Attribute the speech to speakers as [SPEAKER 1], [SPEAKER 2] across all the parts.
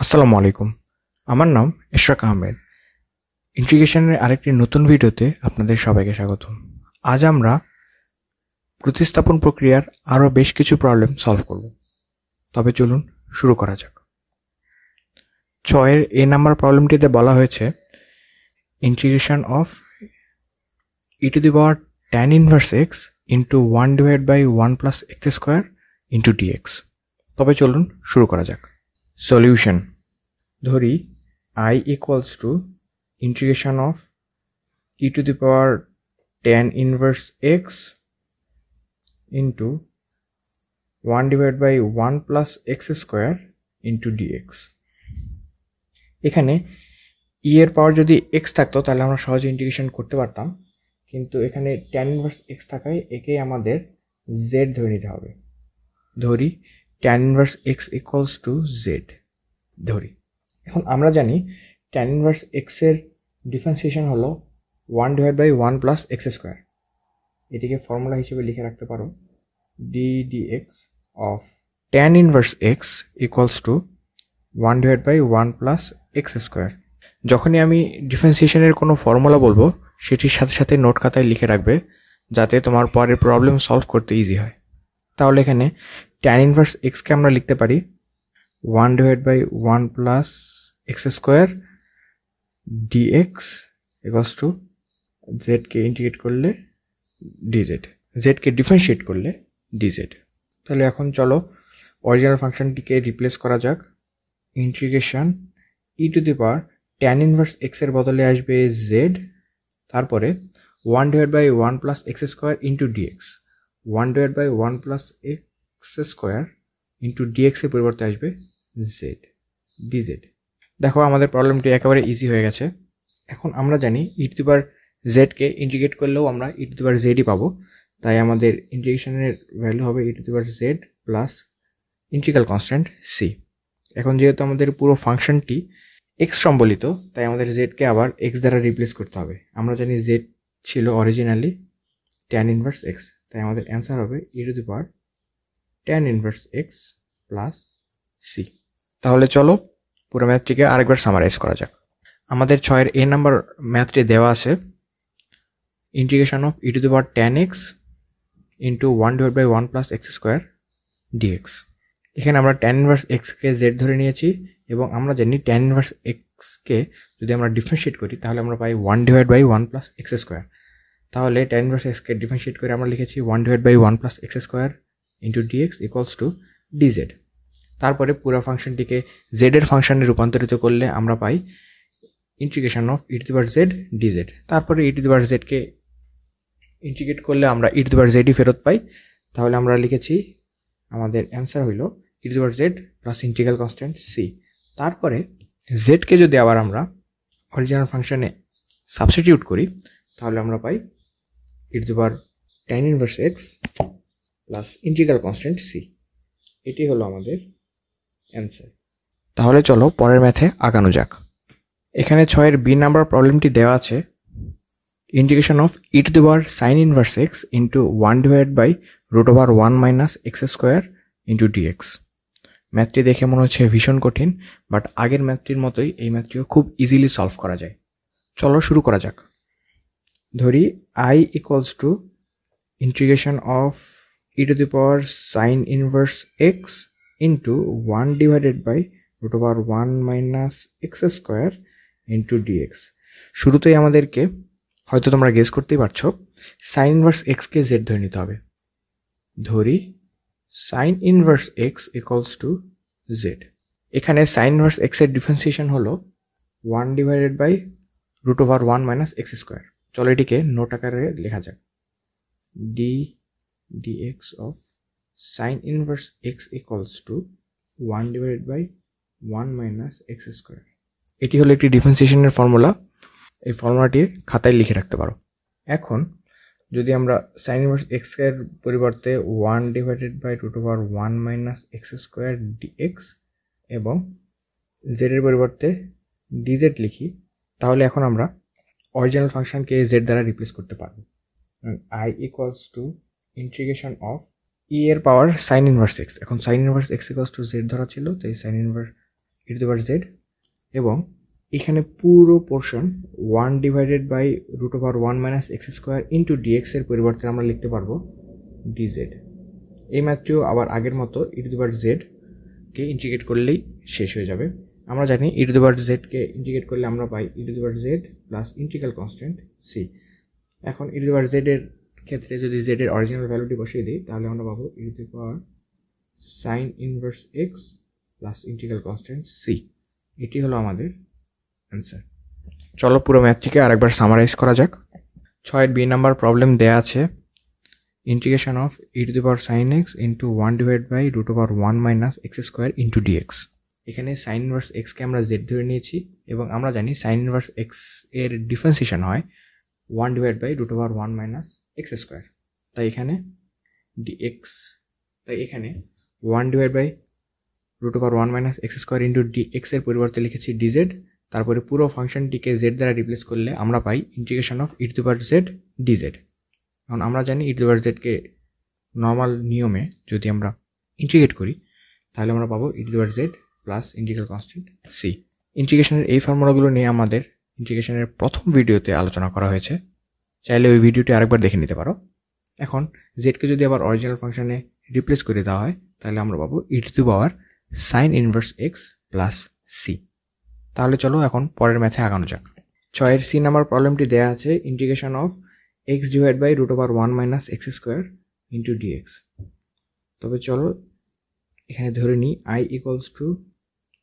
[SPEAKER 1] আসসালামু আলাইকুম। আমার নাম ইশরাক আহমেদ। ইন্টিগ্রেশনের আরেকটি নতুন ভিডিওতে আপনাদের সবাইকে স্বাগতম। আজ আমরা প্রতিস্থাপন প্রক্রিয়ার আরও বেশ কিছু প্রবলেম সলভ করব। তবে চলুন শুরু করা যাক। 6 এর নাম্বার প্রবলেমটিতে বলা হয়েছে integration of tan inverse x into 1/1 plus x square into dx। তবে চলুন শুরু করা যাক। সলিউশন ধরি I equals to integration of tan inverse x into 1/1 plus x square into dx। এখানে এর পাওয়ার যদি x থাকতো তাহলে আমরা সহজে ইন্টিগ্রেশন করতে পারতাম, কিন্তু এখানে tan inverse x থাকায় একে আমাদের z ধরে নিতে হবে। ধরি tan inverse x equals to z ধরি। এখন আমরা জানি tan ইনভার্স x এর ডিফারেন্সিয়েশন হলো 1/1 প্লাস x স্কোয়ার। এটিকে ফর্মুলা হিসেবে লিখে রাখতে পারো ddx of tan inverse x equals two 1/1 plus x square. যখনই আমি ডিফারেন্সিয়েশনের কোনো ফর্মুলা বলবো সেটির সাথে সাথে নোট খাতায় লিখে রাখবে, যাতে তোমার পরের প্রবলেম সলভ করতে ইজি হয়। তাহলে এখানে tan ইনভার্স xকে আমরা লিখতে পারি 1/1 plus x square dx equals to z K integrate করলে dz, z কে ডিফারেন্সিয়েট করলে dz। তাহলে এখন চলো অরিজিনাল ফাংশনটিকে রিপ্লেস করা যাক। ইন্টিগ্রেশন tan ইনভার্স x এর বদলে আসবে z, তারপরে 1/1 plus x square into dx, 1/1 plus x square into dx এর পরিবর্তে আসবে z dz। দেখো আমাদের প্রবলেমটি একেবারে ইজি হয়ে গেছে। এখন আমরা জানি z কে ইন্টিগ্রেট করলেও আমরা z-ই পাবো, তাই আমাদের ইন্টিগ্রেশনের ভ্যালু হবে z plus integral constant c। এখন যেহেতু আমাদের পুরো ফাংশনটি x সম্বলিত, তাই আমাদের z কে আবার x দ্বারা রিপ্লেস করতে হবে। আমরা জানি z ছিল অরিজিনালি tan ইনভার্স x, তাই আমাদের অ্যান্সার হবে tan inverse x plus c। তাহলে চলো পুরো ম্যাথটিকে আরেকবার সামারাইজ করা যাক। আমাদের 6 এর নাম্বার ম্যাথটি দেওয়া আছে integration of tan x into 1/1 plus x square dx। এখানে আমরা tan ইনভার্স x কে z ধরে নিয়েছি এবং আমরা জানি tan ইনভার্স x কে যদি আমরা ডিফারেন্সিয়েট করি তাহলে আমরা পাই 1/1 প্লাস x স্কোয়ার। তাহলে tan ইনভার্স x কে ডিফারেন্সিয়েট করে আমরা লিখেছি 1/1 plus x square into dx equals two dz। তারপরে পুরো ফাংশনটিকে z এর ফাংশনে রূপান্তরিত করলে আমরা পাই ইন্টিগ্রেশন অফ z dz। তারপরে z কে ইন্টিগ্রেট করলে আমরা z-ই ফেরত পাই। তাহলে আমরা লিখেছি আমাদের অ্যান্সার হইল z plus integral constant c। তারপরে z কে যদি আবার আমরা অরিজিনাল ফাংশনে সাবস্টিটিউট করি তাহলে আমরা পাই tan inverse x plus integral constant c। এটি হলো আমাদের অ্যান্সার। তাহলে চলো পরের ম্যাথে আগানো যাক। এখানে 6 এর বি নাম্বার প্রবলেমটি দেওয়া আছে integration of sin inverse x into 1/1 minus x square into dx। ম্যাথটি দেখে মনে হচ্ছে ভীষণ কঠিন, বাট আগের ম্যাথটির মতোই এই ম্যাথটিও খুব ইজিলি সলভ করা যায়। চলো শুরু করা যাক। ধরি I equals to integration of sin inverse x into 1/1 minus x square into dx। শুরুতেই আমাদেরকে হয়তো তোমরা গেস করতেই পারছো sin ইনভার্স x কে z ধরে নিতে হবে। ধরি sin inverse x equals to z। এখানে sin ইনভার্স x এর ডিফারেন্সিয়েশন হলো 1/1 মাইনাস x স্কোয়ার। চলো এটিকে নোট আকারে লেখা যাক dx of sin inverse x equals two 1/1 minus x square. এটি হলো একটি ডিফারেন্সিয়েশনের ফর্মুলা। এই ফর্মুলাটি খাতায় লিখে রাখতে পারো। এখন যদি আমরা sin ইনভার্স x এর পরিবর্তে 1/1 মাইনাস x স্কোয়ার dx এবং z এর পরিবর্তে dz লিখি, তাহলে এখন আমরা অরিজিনাল ফাংশনকে z দ্বারা রিপ্লেস করতে পারবো। I equals to integration of এর পাওয়ার sin ইনভার্স x। এখন sin inverse x equals to z ধরা ছিল, তাই sin inverse e to the power z, এবং এখানে পুরো portion 1/√1 minus x square into dx এর পরিবর্তে আমরা লিখতে পারবো ডিজেড। এই ম্যাথটিও আবার আগের মতো E to the power Z কে ইন্টিগ্রেট করলেই শেষ হয়ে যাবে। আমরা জানি E to the power Z কে ইন্টিগ্রেট করলে আমরা পাই E to the power Z plus integral constant C. এখন E to the power Z এর ক্ষেত্রে যদি জেড এর অরিজিনাল ভ্যালুটি বসিয়ে দিই তাহলে আমরা পাবো E to the power sine inverse X plus integral constant C. এটি হলো আমাদের অ্যান্সার। চলো পুরো ম্যাথটিকে আরেকবার সামারাইজ করা যাক। 6 বি নাম্বার প্রবলেম দেয়া আছে integration of e to the power sine x into 1/√1 minus x square into dx. এখানে সাইন ইনভার্স এক্সকে আমরা জেড ধরে নিয়েছি এবং আমরা জানি সাইন ইনভার্স এক্স এর ডিফারেন্সিয়েশন হয় 1/√1 মাইনাস এক্স স্কোয়ার। তাই এখানে ডিএক্স, তাই এখানে 1/√1 minus x square into dx এর পরিবর্তে লিখেছি ডিজেড। তারপরে পুরো ফাংশনটিকে জেড দ্বারা রিপ্লেস করলে আমরা পাই integration of e to the power Z DZ. এখন আমরা জানি E to the power জেডকে normal নিয়মে যদি আমরা ইন্টিগ্রেট করি তাহলে আমরা পাবো E to the power Z plus integral constant C. ইন্টিগ্রেশনের এই ফর্মুলাগুলো নিয়ে আমাদের ইন্টিগ্রেশনের প্রথম ভিডিওতে আলোচনা করা হয়েছে, চাইলে ওই ভিডিওটি আরেকবার দেখে নিতে পারো। এখন জেডকে যদি আবার অরিজিনাল ফাংশনে রিপ্লেস করে দেওয়া হয় তাহলে আমরা পাবো E to the power sine inverse X plus C. তাহলে চলো এখন পরের ম্যাথে আগানো যাক। 6 সি নাম্বার প্রবলেমটি দেয়া আছে integration of x/√1 minus x square into dx. তবে চলো এখানে ধরে নিই i equals to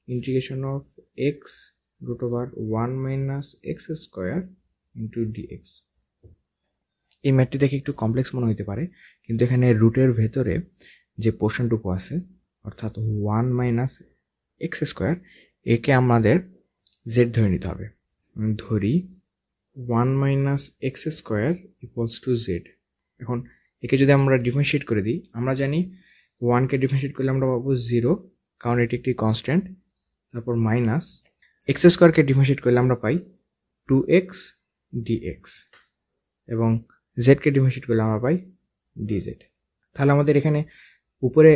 [SPEAKER 1] integration of x√1 minus x square into dx. এই ম্যাথটি দেখে একটু কমপ্লেক্স মনে হতে পারে, কিন্তু এখানে রুটের ভেতরে যে পোর্শনটুকু আছে অর্থাৎ 1 মাইনাস এক্স স্কোয়ার, একে আমাদের জেড ধরে নিতে হবে। ধরি 1 minus x square equals to Z. এখন একে যদি আমরা ডিফারেন্সিয়েট করে দিই, আমরা জানি 1কে ডিফারেন্সিয়েট করলে আমরা পাবো 0, কারণ এটি একটি কনস্ট্যান্ট। তারপর মাইনাস এক্স স্কোয়ারকে ডিফারেন্সিয়েট করলে আমরা পাই 2x dx, এবং জেডকে ডিফারেন্সিয়েট করলে আমরা পাই ডিজেড। তাহলে আমাদের এখানে উপরে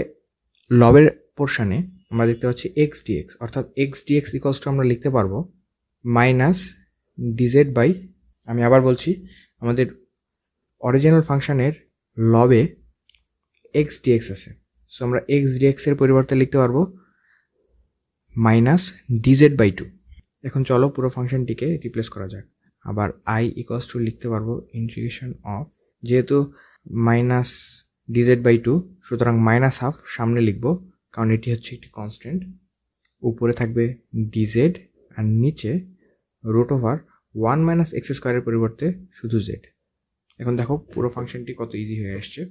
[SPEAKER 1] লবের পোর্শনে আমরা দেখতে পাচ্ছি এক্স ডিএক্স, অর্থাৎ এক্স ডিএক্স ইকুয়ালস টু আমরা লিখতে পারবো মাইনাস ডিজেড বাই, আমি আবার বলছি, আমাদের অরিজিনাল ফাংশনের লবে এক্স ডিএক্স আছে, সো আমরা এক্স ডিএক্স এর পরিবর্তে লিখতে পারবো মাইনাস ডিজেড বাই 2। এখন চলো পুরো ফাংশনটিকে রিপ্লেস করা যাক। আবার আই ইকুয়ালস টু লিখতে পারবো ইন্টিগ্রেশন অফ, যেহেতু মাইনাস ডিজেড বাই 2 সুতরাং মাইনাস হাফ সামনে লিখবো, কারণ এটি হচ্ছে একটি কনস্ট্যান্ট। উপরে থাকবে ডিজেড আর নিচে √1 মাইনাস এক্স স্কোয়ারের পরিবর্তে শুধু জেড। এখন দেখো পুরো ফাংশনটি কত ইজি হয়ে আসছে।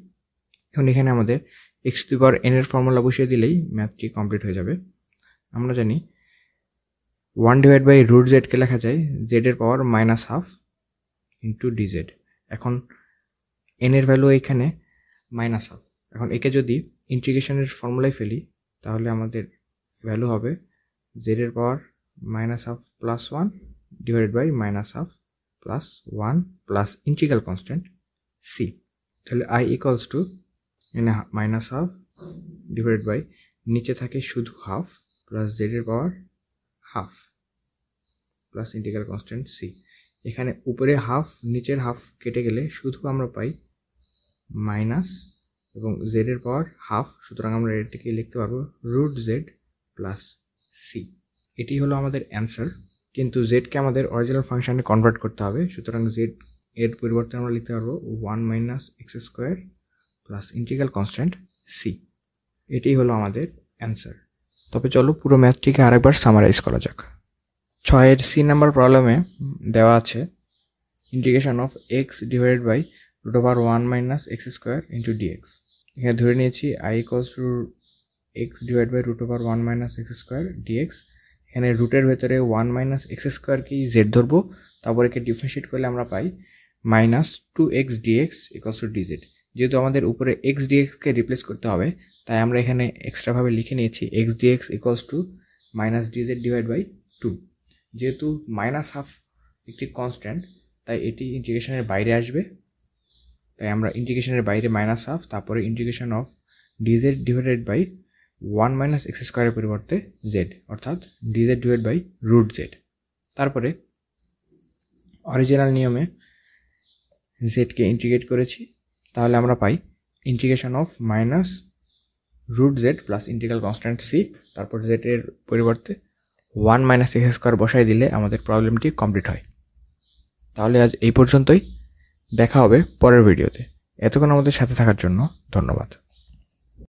[SPEAKER 1] এখন এখানে আমাদের x two the power N এর ফর্মুলা বসিয়ে দিলেই ম্যাথটি কমপ্লিট হয়ে যাবে। আমরা জানি 1/√z কে লেখা যায় জেড এর power minus half into DZ. এখন এন এর ভ্যালু এখানে মাইনাস হাফ। এখন একে যদি ইন্টিগ্রেশনের ফর্মুলায় ফেলি তাহলে আমাদের ভ্যালু হবে জেড এর power minus half plus 1 divided by minus half plus 1 plus integral constant c. তাহলে আই ইকুয়ালস টু এখানে মাইনাস হাফ ডিভাইডেড বাই নিচে থাকে শুধু হাফ প্লাস জেড এর power half plus integral constant c. এখানে উপরে হাফ নিচের হাফ কেটে গেলে শুধু আমরা পাই মাইনাস এবং জেড এর পাওয়ার হাফ, সুতরাং আমরা এটিকে লিখতে পারবো √z প্লাস সি। এটি হলো আমাদের অ্যান্সার, কিন্তু জেডকে আমাদের অরিজিনাল ফাংশনে কনভার্ট করতে হবে, সুতরাং জেড এর পরিবর্তে আমরা লিখতে পারবো 1 minus x square plus integral constant C. এটি হলো আমাদের অ্যান্সার। তবে চলো পুরো ম্যাথটিকে আরেকবার সামারাইজ করা যাক। 6 সি নাম্বার প্রবলেমে দেওয়া আছে integration of x divided by √1 minus x square into dx. এখানে ধরে নিয়েছি I equals to x divide by √1 minus x square dx. এখানে রুটের ভেতরে 1 মাইনাস এক্স স্কোয়ারকেই জেড ধরবো, তারপর একে ডিফারেন্সিয়েট করলে আমরা পাই minus 2x dx equals to DZ. যেহেতু আমাদের উপরে এক্স ডিএক্সকে রিপ্লেস করতে হবে তাই আমরা এখানে এক্সট্রাভাবে লিখে নিয়েছি x dx equals to minus dz divide by 2। যেহেতু মাইনাস হাফ একটি কনস্ট্যান্ট তাই এটি ইন্টিগ্রেশনের বাইরে আসবে, তাই আমরা ইন্টিগ্রেশনের বাইরে মাইনাস হাফ, তারপরে integration of dz divided by 1 minus x স্কোয়ারের পরিবর্তে জেড, অর্থাৎ dz divide by root z. তারপরে অরিজিনাল নিয়মে জেডকে ইন্টিগ্রেট করেছি, তাহলে আমরা পাই integration of minus root z plus integral constant c, তারপর জেডের পরিবর্তে 1 মাইনাস এক্স স্কোয়ার বসাই দিলে আমাদের প্রবলেমটি কমপ্লিট হয়। তাহলে আজ এই পর্যন্তই, দেখা হবে পরের ভিডিওতে। এতক্ষণ আমাদের সাথে থাকার জন্য ধন্যবাদ।